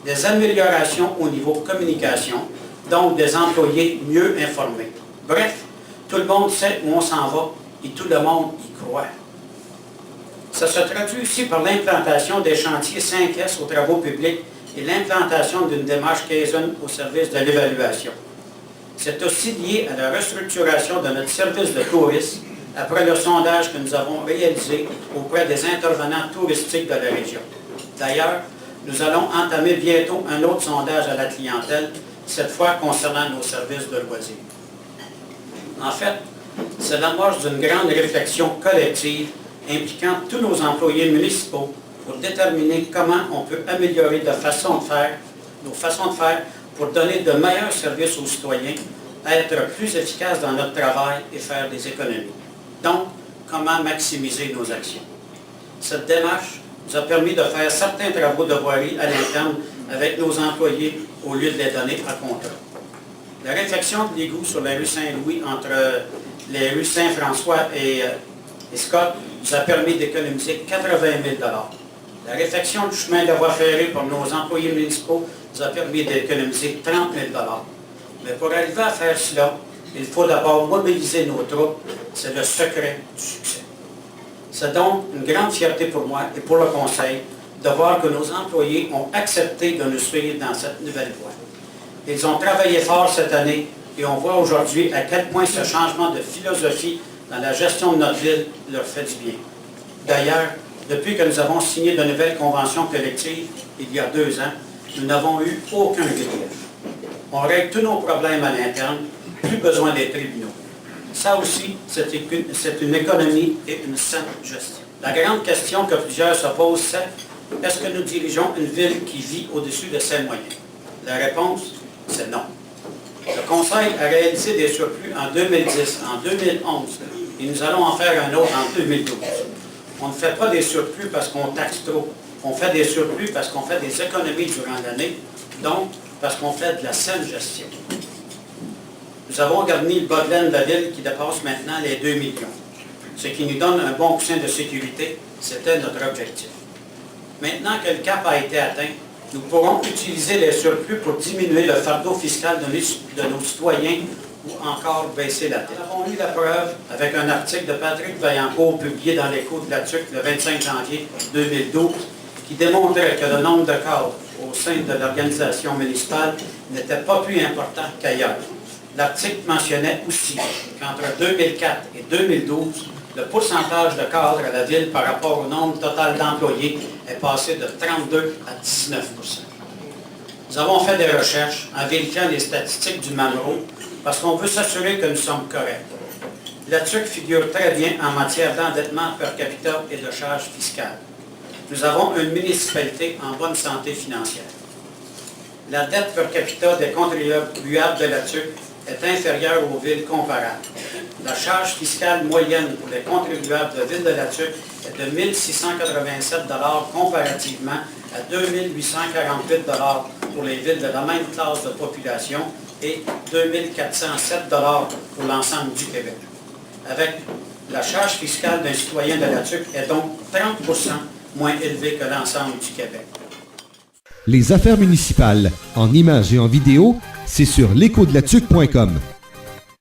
des améliorations au niveau communication, donc des employés mieux informés. Bref, tout le monde sait où on s'en va et tout le monde y croit. Ça se traduit aussi par l'implantation des chantiers 5S aux travaux publics et l'implantation d'une démarche Kaizen au service de l'évaluation. C'est aussi lié à la restructuration de notre service de tourisme après le sondage que nous avons réalisé auprès des intervenants touristiques de la région. D'ailleurs, nous allons entamer bientôt un autre sondage à la clientèle, cette fois concernant nos services de loisirs. En fait, c'est l'amorce d'une grande réflexion collective impliquant tous nos employés municipaux pour déterminer comment on peut améliorer nos façons de faire pour donner de meilleurs services aux citoyens, être plus efficaces dans notre travail et faire des économies. Donc, comment maximiser nos actions. Cette démarche nous a permis de faire certains travaux de voirie à l'interne avec nos employés au lieu de les donner à contrat. La réfection de l'égout sur la rue Saint-Louis entre les rues Saint-François et Scott nous a permis d'économiser 80 000 $. La réfection du chemin de voie ferrée pour nos employés municipaux nous a permis d'économiser 30 000 $. Mais pour arriver à faire cela, il faut d'abord mobiliser nos troupes. C'est le secret du succès. C'est donc une grande fierté pour moi et pour le Conseil de voir que nos employés ont accepté de nous suivre dans cette nouvelle voie. Ils ont travaillé fort cette année et on voit aujourd'hui à quel point ce changement de philosophie dans la gestion de notre ville leur fait du bien. D'ailleurs, depuis que nous avons signé de nouvelles conventions collectives il y a 2 ans, nous n'avons eu aucun grief. On règle tous nos problèmes à l'interne, plus besoin des tribunaux. Ça aussi, c'est une économie et une saine gestion. La grande question que plusieurs se posent, c'est est-ce que nous dirigeons une ville qui vit au-dessus de ses moyens? La réponse, c'est non. Le Conseil a réalisé des surplus en 2010, en 2011, et nous allons en faire un autre en 2012. On ne fait pas des surplus parce qu'on taxe trop. On fait des surplus parce qu'on fait des économies durant l'année, donc parce qu'on fait de la saine gestion. Nous avons garni le bas de laine de la ville qui dépasse maintenant les 2 millions. Ce qui nous donne un bon coussin de sécurité, c'était notre objectif. Maintenant que le cap a été atteint, nous pourrons utiliser les surplus pour diminuer le fardeau fiscal de nos citoyens ou encore baisser la dette. Nous avons eu la preuve avec un article de Patrick Vaillancourt publié dans l'Écho de la TUC le 25 janvier 2012 qui démontrait que le nombre de cadres au sein de l'organisation municipale n'était pas plus important qu'ailleurs. L'article mentionnait aussi qu'entre 2004 et 2012, le pourcentage de cadres à la ville par rapport au nombre total d'employés est passé de 32 à 19 %. Nous avons fait des recherches en vérifiant les statistiques du MAMRO parce qu'on veut s'assurer que nous sommes corrects. La TUC figure très bien en matière d'endettement per capita et de charges fiscales. Nous avons une municipalité en bonne santé financière. La dette per capita des contribuables de la TUC est inférieure aux villes comparables. La charge fiscale moyenne pour les contribuables de Ville de la TUC est de 1 687 $ comparativement à 2 848 $ pour les villes de la même classe de population et 2 407 $ pour l'ensemble du Québec. Avec la charge fiscale d'un citoyen de la TUC est donc 30 % moins élevée que l'ensemble du Québec. Les affaires municipales, en images et en vidéo, c'est sur lecodelatuc.com.